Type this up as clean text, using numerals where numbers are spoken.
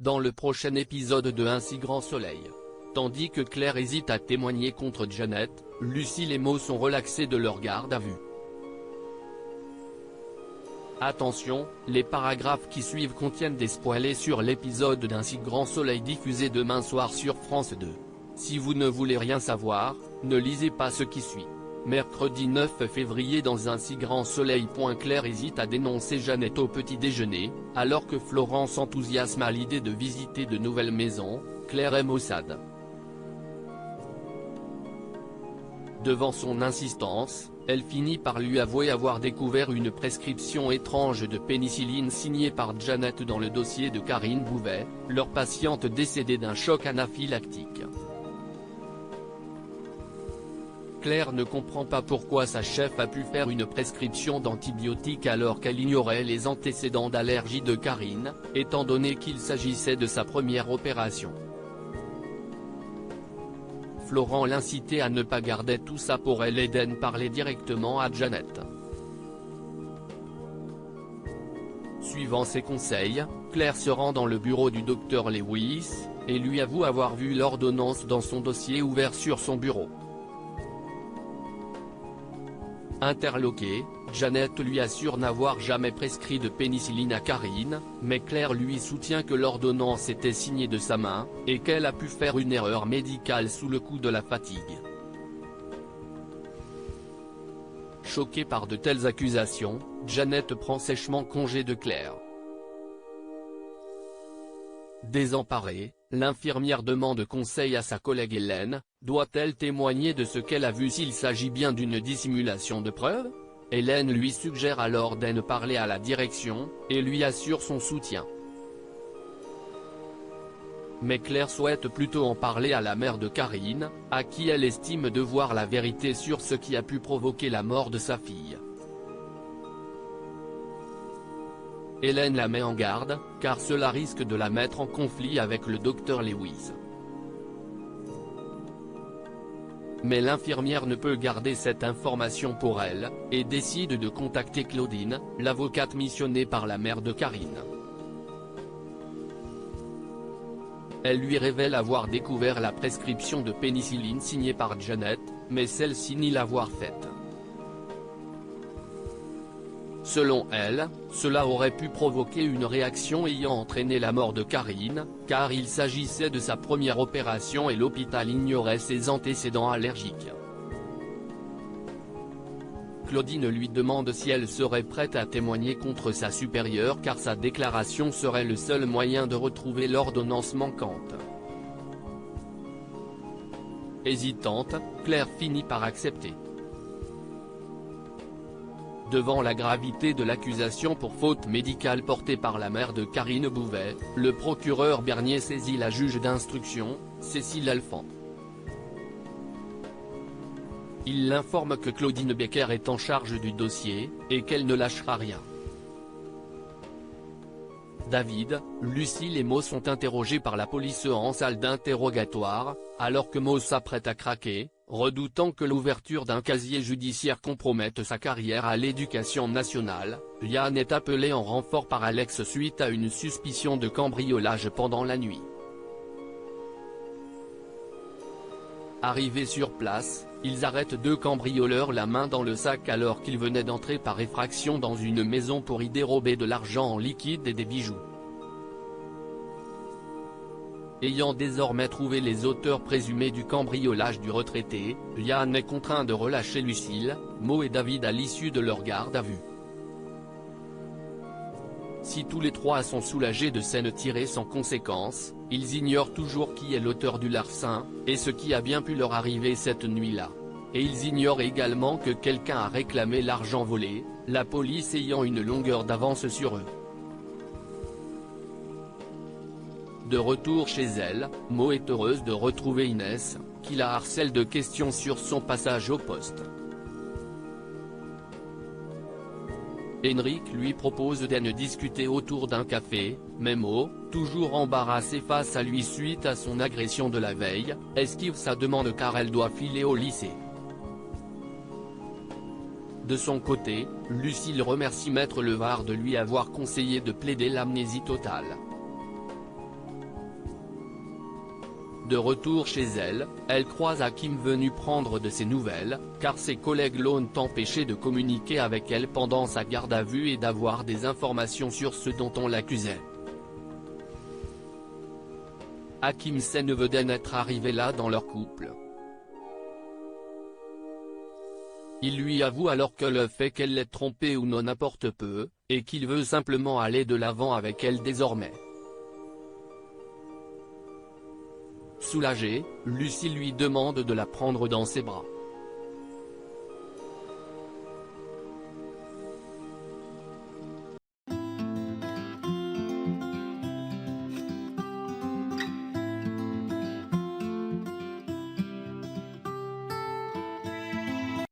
dans le prochain épisode de Un si grand soleil. Tandis que Claire hésite à témoigner contre Janet, Lucille et Mo sont relaxés de leur garde à vue. Attention, les paragraphes qui suivent contiennent des spoilers sur l'épisode d'Un si grand soleil diffusé demain soir sur France 2. Si vous ne voulez rien savoir, ne lisez pas ce qui suit. Mercredi 9 février dans Un si grand soleil. Claire hésite à dénoncer Janet au petit déjeuner, alors que Florent s'enthousiasme à l'idée de visiter de nouvelles maisons. Claire est maussade. Devant son insistance, elle finit par lui avouer avoir découvert une prescription étrange de pénicilline signée par Janet dans le dossier de Karine Bouvet, leur patiente décédée d'un choc anaphylactique. Claire ne comprend pas pourquoi sa chef a pu faire une prescription d'antibiotiques alors qu'elle ignorait les antécédents d'allergie de Karine, étant donné qu'il s'agissait de sa première opération. Florent l'incitait à ne pas garder tout ça pour elle et d'en parler directement à Janet. Suivant ses conseils, Claire se rend dans le bureau du docteur Lewis, et lui avoue avoir vu l'ordonnance dans son dossier ouvert sur son bureau. Interloquée, Janet lui assure n'avoir jamais prescrit de pénicilline à Karine, mais Claire lui soutient que l'ordonnance était signée de sa main, et qu'elle a pu faire une erreur médicale sous le coup de la fatigue. Choquée par de telles accusations, Janet prend sèchement congé de Claire. Désemparée, l'infirmière demande conseil à sa collègue Hélène. Doit-elle témoigner de ce qu'elle a vu s'il s'agit bien d'une dissimulation de preuves? Hélène lui suggère alors d'en parler à la direction, et lui assure son soutien. Mais Claire souhaite plutôt en parler à la mère de Karine, à qui elle estime devoir la vérité sur ce qui a pu provoquer la mort de sa fille. Hélène la met en garde, car cela risque de la mettre en conflit avec le docteur Lewis. Mais l'infirmière ne peut garder cette information pour elle, et décide de contacter Claudine, l'avocate missionnée par la mère de Karine. Elle lui révèle avoir découvert la prescription de pénicilline signée par Janet, mais celle-ci nie l'avoir faite. Selon elle, cela aurait pu provoquer une réaction ayant entraîné la mort de Karine, car il s'agissait de sa première opération et l'hôpital ignorait ses antécédents allergiques. Claudine lui demande si elle serait prête à témoigner contre sa supérieure car sa déclaration serait le seul moyen de retrouver l'ordonnance manquante. Hésitante, Claire finit par accepter. Devant la gravité de l'accusation pour faute médicale portée par la mère de Karine Bouvet, le procureur Bernier saisit la juge d'instruction, Cécile Alphand. Il l'informe que Claudine Becker est en charge du dossier, et qu'elle ne lâchera rien. David, Lucille et Mo sont interrogés par la police en salle d'interrogatoire, alors que Mo s'apprête à craquer, redoutant que l'ouverture d'un casier judiciaire compromette sa carrière à l'Éducation nationale. Yann est appelé en renfort par Alex suite à une suspicion de cambriolage pendant la nuit. Arrivés sur place, ils arrêtent deux cambrioleurs la main dans le sac alors qu'ils venaient d'entrer par effraction dans une maison pour y dérober de l'argent en liquide et des bijoux. Ayant désormais trouvé les auteurs présumés du cambriolage du retraité, Yann est contraint de relâcher Lucille, Mo et David à l'issue de leur garde à vue. Si tous les trois sont soulagés de scènes tirées sans conséquence, ils ignorent toujours qui est l'auteur du larcin, et ce qui a bien pu leur arriver cette nuit-là. Et ils ignorent également que quelqu'un a réclamé l'argent volé, la police ayant une longueur d'avance sur eux. De retour chez elle, Mo est heureuse de retrouver Inès, qui la harcèle de questions sur son passage au poste. Henrik lui propose d'en discuter autour d'un café, mais Mo, toujours embarrassée face à lui suite à son agression de la veille, esquive sa demande car elle doit filer au lycée. De son côté, Lucille remercie Maître Levard de lui avoir conseillé de plaider l'amnésie totale. De retour chez elle, elle croise Hakim venu prendre de ses nouvelles, car ses collègues l'ont empêché de communiquer avec elle pendant sa garde à vue et d'avoir des informations sur ce dont on l'accusait. Hakim sait neveu d'en être arrivé là dans leur couple. Il lui avoue alors que le fait qu'elle l'ait trompé ou non importe peu, et qu'il veut simplement aller de l'avant avec elle désormais. Soulagée, Lucie lui demande de la prendre dans ses bras.